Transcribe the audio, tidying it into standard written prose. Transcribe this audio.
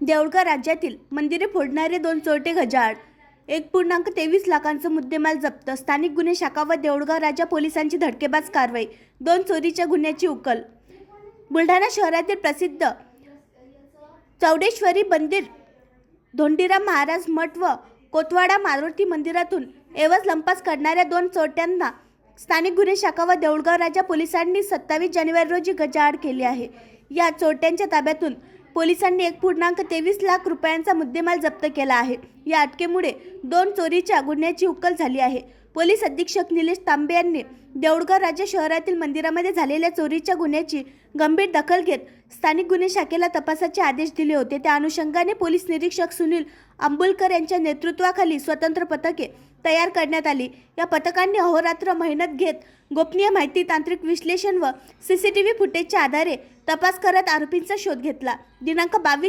देऊळगाव राज्यातील मंदिरे फोडणारे दोन चोरटे गजाआड. 1.23 लाखांचा मुद्देमाल जप्त. स्थानिक गुन्हे शाखा व देऊळगाव राजा पोलिसांची धडकेबाज कारवाई. दोन चोरीच्या गुन्ह्याची उकल. बुलढाणा शहरातील प्रसिद्ध चौडेश्वरी मंदिर, धोंडीराम महाराज मठ व कोतवाडा मारुती मंदिरातून एवज लंपास करणाऱ्या दोन चोरट्यांना स्थानिक गुन्हे शाखा व देऊळगाव राजा पोलिसांनी 27 जानेवारी रोजी गजाआड केली आहे. या चोरट्यांच्या ताब्यातून पोलिसांनी 1.23 लाख रुपयांचा मुद्देमाल जप्त केला आहे. या अटकेमुळे दोन चोरीच्या गुन्ह्याची उकल झाली आहे. पोलीस अधीक्षक निलेश तांबे यांनी देऊळगाव राजा शहरातील मंदिरामध्ये झालेल्या चोरीच्या गुन्ह्याची गंभीर दखल घेत स्थानिक गुन्हे शाखेला तपासाचे आदेश दिले होते. त्या अनुषंगाने पोलीस निरीक्षक सुनील आंबुलकर यांच्या नेतृत्वाखाली स्वतंत्र पथके तयार करण्यात आली. या पथकांनी अहोरात्र मेहनत घेत गोपनीय माहिती, तांत्रिक विश्लेषण व CCTV फुटेजच्या आधारे तपास करत आरोपींचा शोध घेतला. दिनांक 22